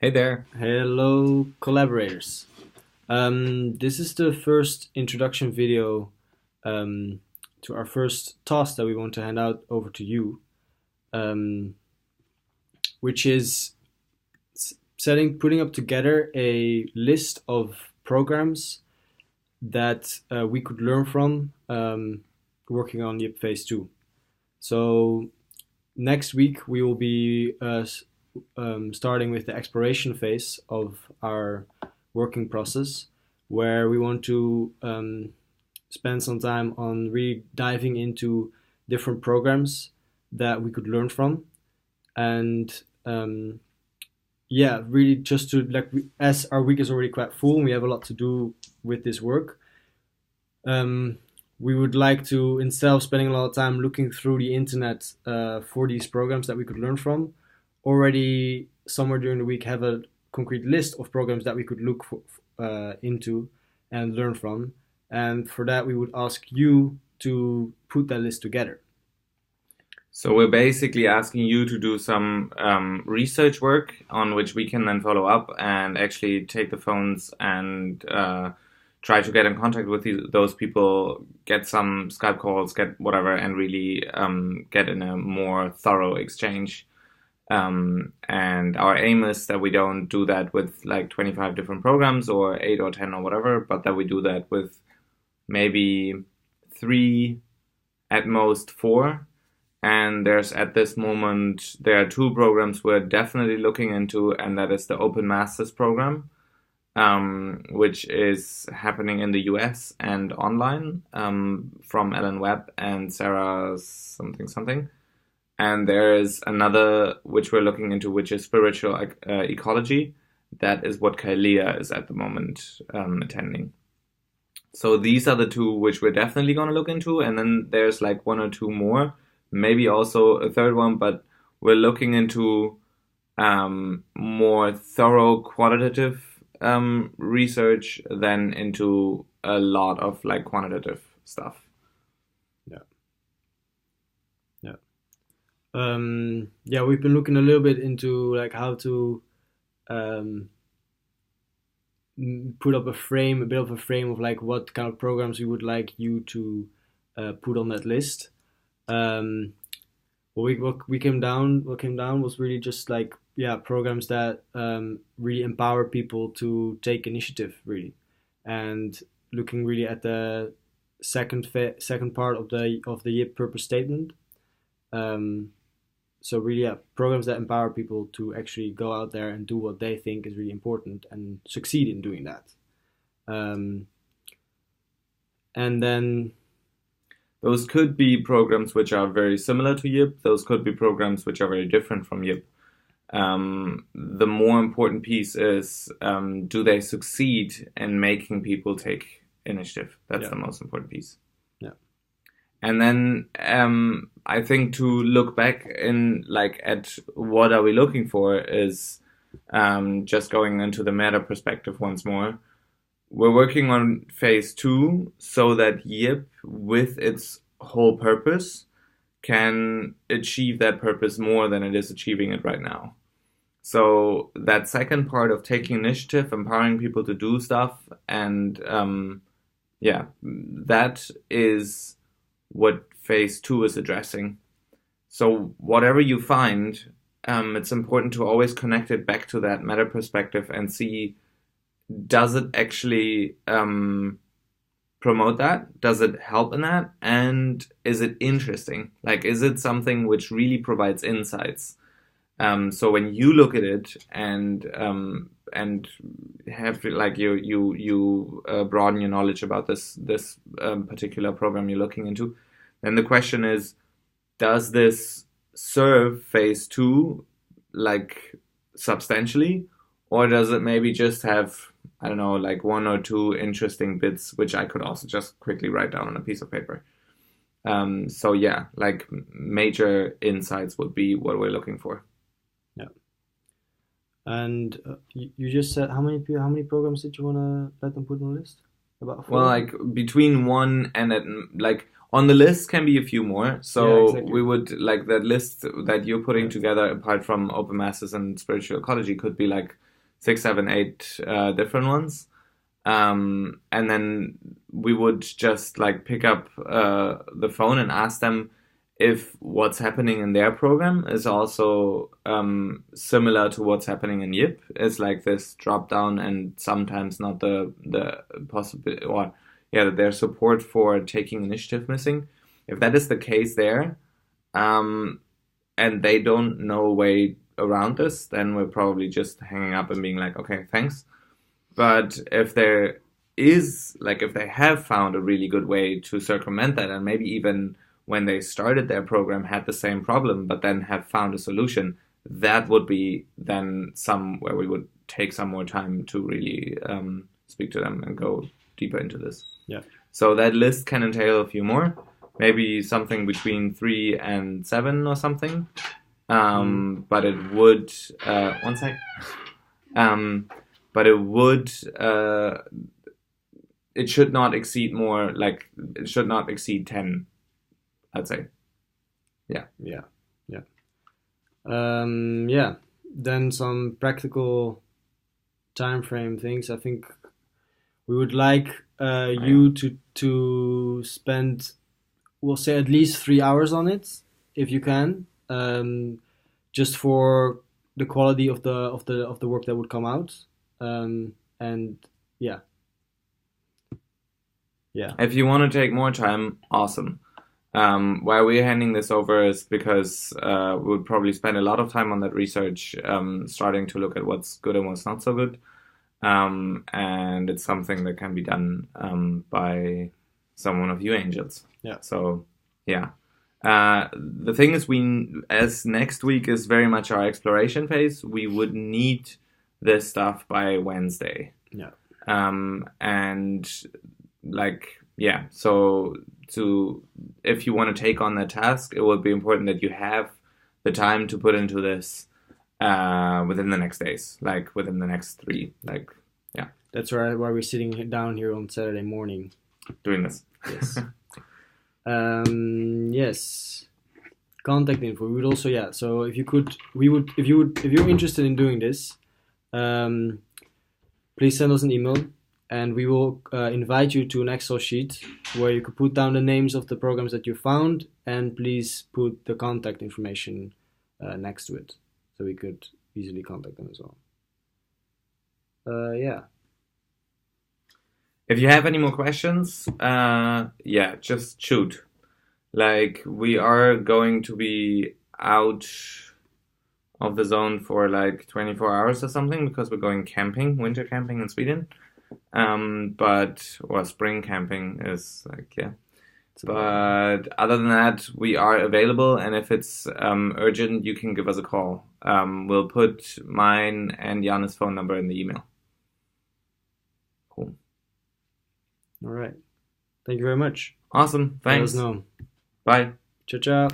Hey there. Hello, collaborators. This is the first introduction video um, to our first task that we want to hand out over to you, um, which is putting up together a list of programs that we could learn from working on YIP Phase 2. So next week we will be starting with the exploration phase of our working process, where we want to spend some time on really diving into different programs that we could learn from, and yeah, really just to as our week is already quite full and we have a lot to do with this work. Um, we would like to, instead of spending a lot of time looking through the internet for these programs that we could learn from, already somewhere during the week have a concrete list of programs that we could look into and learn from. And for that, we would ask you to put that list together. So we're basically asking you to do some research work on which we can then follow up and actually take the phones and try to get in contact with those people, get some Skype calls, get whatever, and really get in a more thorough exchange. And our aim is that we don't do that with like 25 different programs or 8 or 10 or whatever, but that we do that with maybe three, at most four. And there's at this moment, there are two programs we're definitely looking into, and that is the Open Masters program, which is happening in the US and online, from Ellen Webb and Sarah something something. And there is another which we're looking into, which is spiritual ecology. That is what Kalia is at the moment attending. So these are the two which we're definitely going to look into, and then there's like one or two more, maybe also a third one, but we're looking into more thorough qualitative research than into a lot of like quantitative stuff. Yeah, yeah, yeah. We've been looking a little bit into like how to um, put up a bit of a frame of like what kind of programs we would like you to put on that list. Um, what came down was really just like, yeah, programs that really empower people to take initiative, really, and looking really at the second part of the YIP purpose statement. Um, so really, yeah, programs that empower people to actually go out there and do what they think is really important and succeed in doing that. Um, and then Those could be programs which are very similar to YIP. Those could be programs which are very different from YIP. The more important piece is, do they succeed in making people take initiative? That's yeah, the most important piece. yeah, And then I think to look back in like at what are we looking for is just going into the meta perspective once more. We're working on phase two so that YIP, with its whole purpose, can achieve that purpose more than it is achieving it right now. So that second part of taking initiative, empowering people to do stuff, and yeah, that is what phase two is addressing. So whatever you find, it's important to always connect it back to that meta perspective and see, does it actually promote that? Does it help in that? And is it interesting? Like, is it something which really provides insights? So when you look at it and have like you broaden your knowledge about this particular program you're looking into, then the question is, does this serve phase two like substantially, or does it maybe just have, I don't know, like one or two interesting bits which I could also just quickly write down on a piece of paper? So yeah, like major insights would be what we're looking for. yeah. And you just said how many programs did you want to let them put on the list? About Well, four? like between one and like on the list can be a few more. Yeah, So exactly. we would like that list that you're putting Yeah, together, apart from open masses and spiritual ecology, could be like 6, 7, 8 different ones. And then we would just like pick up the phone and ask them if what's happening in their program is also similar to what's happening in Yip. It's like this drop down and sometimes not the possibility, or yeah, their support for taking initiative missing. If that is the case there, and they don't know a way around this, then we're probably just hanging up and being like, okay, thanks. But if there is, like, if they have found a really good way to circumvent that, and maybe even when they started their program had the same problem, but then have found a solution, that would be then some where we would take some more time to really speak to them and go deeper into this. Yeah. So that list can entail a few more, maybe something between 3 and 7 or something. But it would one sec. But it would it should not exceed more, like it should not exceed 10, I'd say. Yeah. Then some practical time frame things. I think we would like you to spend, we'll say, at least 3 hours on it, if you can, just for the quality of the work that would come out. And yeah. If you want to take more time, awesome. Why we're handing this over is because we would probably spend a lot of time on that research, starting to look at what's good and what's not so good. And it's something that can be done by someone of you angels. Yeah. So, yeah. The thing is, as next week is very much our exploration phase, we would need this stuff by Wednesday. Yeah. And like, yeah, so if you want to take on that task, it would be important that you have the time to put into this within the next days, like within the next 3, like, yeah. That's right, why we're sitting down here on Saturday morning doing this. Yes. Yes. Contact info. We would also, yeah. So if you're interested in doing this, please send us an email, and we will invite you to an Excel sheet where you could put down the names of the programs that you found, and please put the contact information next to it, so we could easily contact them as well. Yeah. If you have any more questions, yeah, just shoot. Like, we are going to be out of the zone for like 24 hours or something, because we're going camping, winter camping in Sweden. Or spring camping is like, yeah. But other than that, we are available, and if it's urgent, you can give us a call. We'll put mine and Jan's phone number in the email. Cool. All right. Thank you very much. Awesome. Thanks. Let us know. Bye. Ciao, ciao.